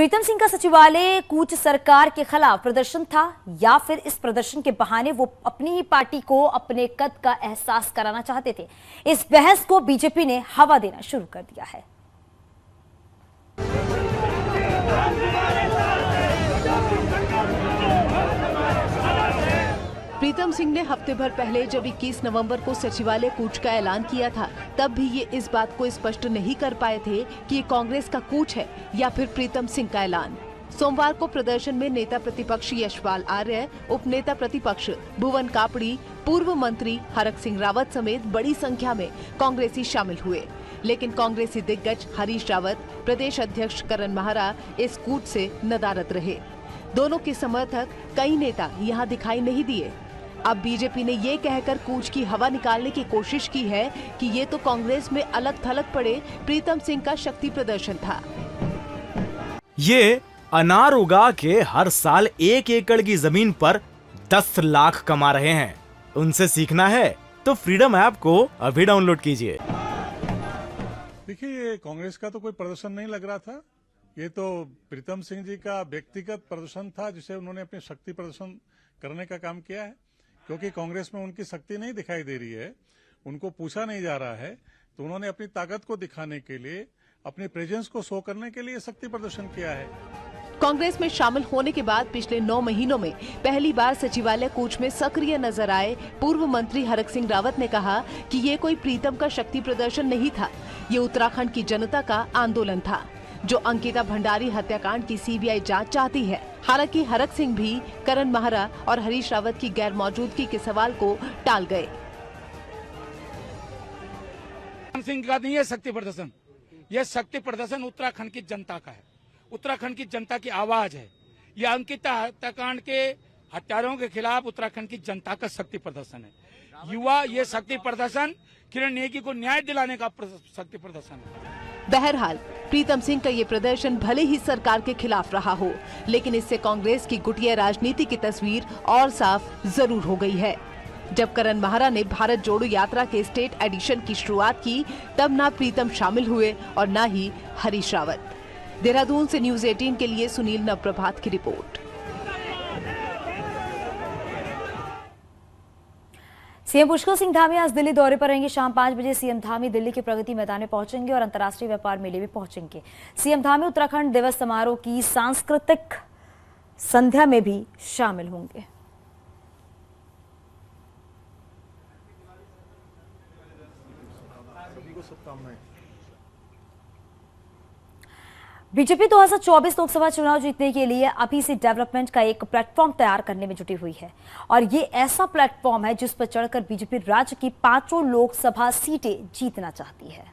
प्रीतम सिंह का सचिवालय कूच सरकार के खिलाफ प्रदर्शन था या फिर इस प्रदर्शन के बहाने वो अपनी ही पार्टी को अपने कद का एहसास कराना चाहते थे? इस बहस को बीजेपी ने हवा देना शुरू कर दिया है। प्रीतम सिंह ने हफ्ते भर पहले जब 21 नवंबर को सचिवालय कूच का ऐलान किया था, तब भी ये इस बात को स्पष्ट नहीं कर पाए थे कि ये कांग्रेस का कूच है या फिर प्रीतम सिंह का ऐलान। सोमवार को प्रदर्शन में नेता प्रतिपक्ष यशपाल आर्य, उप नेता प्रतिपक्ष भुवन कापड़ी, पूर्व मंत्री हरक सिंह रावत समेत बड़ी संख्या में कांग्रेसी शामिल हुए। लेकिन कांग्रेसी दिग्गज हरीश रावत, प्रदेश अध्यक्ष करण माहरा इस कूच से नदारद रहे। दोनों के समर्थक कई नेता यहाँ दिखाई नहीं दिए। अब बीजेपी ने ये कहकर कूच की हवा निकालने की कोशिश की है कि ये तो कांग्रेस में अलग थलग पड़े प्रीतम सिंह का शक्ति प्रदर्शन था। ये अनार उगा के हर साल 1 एकड़ की जमीन पर 10 लाख कमा रहे हैं। उनसे सीखना है तो फ्रीडम ऐप को अभी डाउनलोड कीजिए। देखिए, ये कांग्रेस का तो कोई प्रदर्शन नहीं लग रहा था। ये तो प्रीतम सिंह जी का व्यक्तिगत प्रदर्शन था, जिसे उन्होंने अपनी शक्ति प्रदर्शन करने का काम किया है। क्योंकि कांग्रेस में उनकी शक्ति नहीं दिखाई दे रही है, उनको पूछा नहीं जा रहा है, तो उन्होंने अपनी ताकत को दिखाने के लिए, अपनी प्रेजेंस को शो करने के लिए शक्ति प्रदर्शन किया है। कांग्रेस में शामिल होने के बाद पिछले 9 महीनों में पहली बार सचिवालय कूच में सक्रिय नजर आए पूर्व मंत्री हरक सिंह रावत ने कहा कि ये कोई प्रीतम का शक्ति प्रदर्शन नहीं था, ये उत्तराखंड की जनता का आंदोलन था जो अंकिता भंडारी हत्याकांड की सीबीआई जांच चाहती है। हालांकि हरक सिंह भी करण माहरा और हरीश रावत की गैर मौजूदगी के सवाल को टाल गए। सिंह का नहीं है शक्ति प्रदर्शन, यह शक्ति प्रदर्शन उत्तराखंड की जनता का है, उत्तराखंड की जनता की आवाज है। यह अंकिता हत्याकांड के हत्यारों के खिलाफ उत्तराखंड की जनता का शक्ति प्रदर्शन है। युवा ये शक्ति प्रदर्शन किरण नेगी को न्याय दिलाने का शक्ति प्रदर्शन है। बहरहाल प्रीतम सिंह का ये प्रदर्शन भले ही सरकार के खिलाफ रहा हो, लेकिन इससे कांग्रेस की गुटिया राजनीति की तस्वीर और साफ जरूर हो गई है। जब करण माहरा ने भारत जोड़ो यात्रा के स्टेट एडिशन की शुरुआत की, तब ना प्रीतम शामिल हुए और ना ही हरीश रावत। देहरादून से न्यूज़ 18 के लिए सुनील नवप्रभात की रिपोर्ट। सीएम पुष्कर सिंह धामी आज दिल्ली दौरे पर रहेंगे। शाम 5 बजे सीएम धामी दिल्ली के प्रगति मैदान में पहुंचेंगे और अंतर्राष्ट्रीय व्यापार मेले में पहुंचेंगे। सीएम धामी उत्तराखंड दिवस समारोह की सांस्कृतिक संध्या में भी शामिल होंगे। बीजेपी 2024 लोकसभा चुनाव जीतने के लिए अभी से डेवलपमेंट का एक प्लेटफॉर्म तैयार करने में जुटी हुई है और ये ऐसा प्लेटफॉर्म है जिस पर चढ़कर बीजेपी राज्य की 5 लोकसभा सीटें जीतना चाहती है।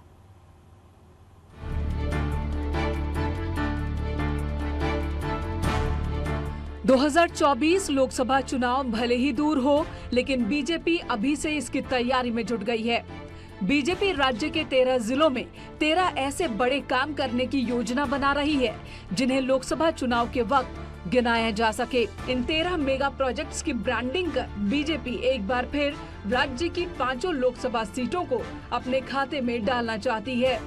– 2024 लोकसभा चुनाव भले ही दूर हो, लेकिन बीजेपी अभी से इसकी तैयारी में जुट गई है। बीजेपी राज्य के 13 जिलों में 13 ऐसे बड़े काम करने की योजना बना रही है जिन्हें लोकसभा चुनाव के वक्त गिनाया जा सके। इन 13 मेगा प्रोजेक्ट्स की ब्रांडिंग कर बीजेपी एक बार फिर राज्य की 5 लोकसभा सीटों को अपने खाते में डालना चाहती है।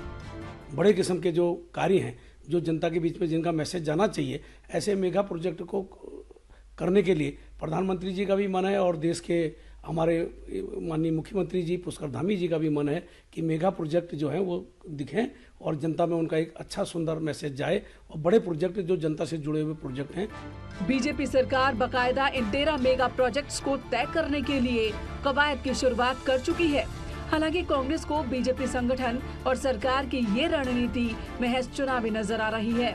बड़े किस्म के जो कार्य हैं, जो जनता के बीच में जिनका मैसेज जाना चाहिए, ऐसे मेगा प्रोजेक्ट को करने के लिए प्रधानमंत्री जी का भी मन है और देश के हमारे माननीय मुख्यमंत्री जी पुष्कर धामी जी का भी मन है कि मेगा प्रोजेक्ट जो हैं वो दिखें और जनता में उनका एक अच्छा सुंदर मैसेज जाए और बड़े प्रोजेक्ट जो जनता से जुड़े हुए प्रोजेक्ट हैं। बीजेपी सरकार बकायदा इन 13 मेगा प्रोजेक्ट्स को तय करने के लिए कवायद की शुरुआत कर चुकी है। हालांकि कांग्रेस को बीजेपी संगठन और सरकार की ये रणनीति महज चुनावी नजर आ रही है।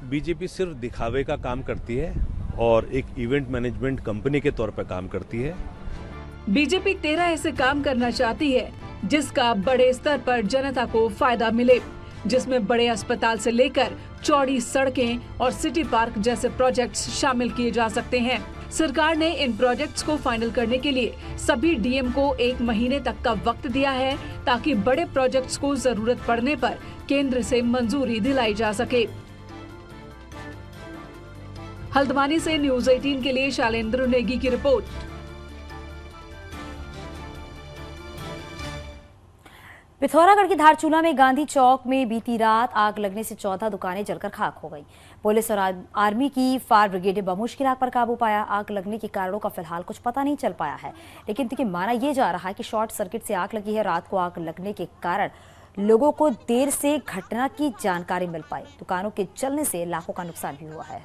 बीजेपी सिर्फ दिखावे का काम करती है और एक इवेंट मैनेजमेंट कंपनी के तौर पर काम करती है। बीजेपी 13 ऐसे काम करना चाहती है जिसका बड़े स्तर पर जनता को फायदा मिले, जिसमें बड़े अस्पताल से लेकर चौड़ी सड़कें और सिटी पार्क जैसे प्रोजेक्ट्स शामिल किए जा सकते हैं। सरकार ने इन प्रोजेक्ट्स को फाइनल करने के लिए सभी डीएम को 1 महीने तक का वक्त दिया है ताकि बड़े प्रोजेक्ट्स को जरूरत पड़ने पर केंद्र से मंजूरी दिलाई जा सके। हल्द्वानी से न्यूज़ 18 के लिए शैलेंद्र नेगी की रिपोर्ट। पिथौरागढ़ की धारचूला में गांधी चौक में बीती रात आग लगने से 14 दुकानें जलकर खाक हो गईं। पुलिस और आर्मी की फायर ब्रिगेड ने बमुश्किल आग पर काबू पाया। आग लगने के कारणों का फिलहाल कुछ पता नहीं चल पाया है, लेकिन देखिए माना यह जा रहा है कि शॉर्ट सर्किट से आग लगी है। रात को आग लगने के कारण लोगों को देर से घटना की जानकारी मिल पाई। दुकानों के जलने से लाखों का नुकसान भी हुआ है।